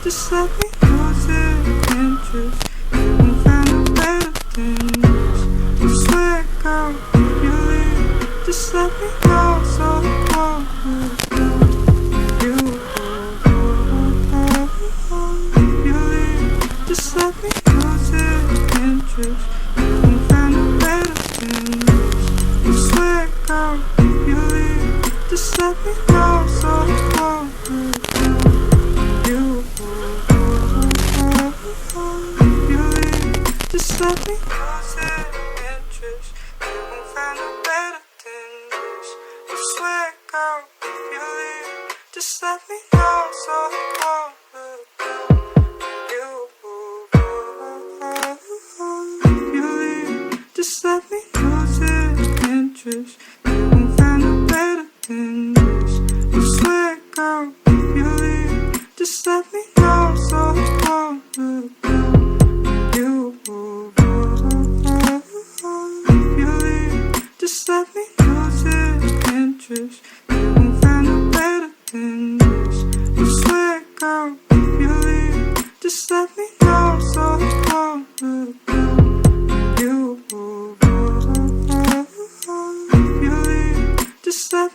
Just let me lose interest. You won't find a better than this. I swear, girl, if you leave, just let me know so the world will know. You, if you leave, just let me lose interest. You won't find a better than this. I swear, girl, if you leave, just let me know so the world will know. You, just let me lose interest. You won't find a better than this. I swear, girl, if you leave, just let me know so the world will know. You, if you leave, just let me lose interest. You won't find a better than this. I swear, girl, if you leave, just let me know so the world will know. You, if you leave, just let me lose interest. You won't find a better than this. I swear, girl, if you leave, just let me know so the world will know. You, if you leave, just let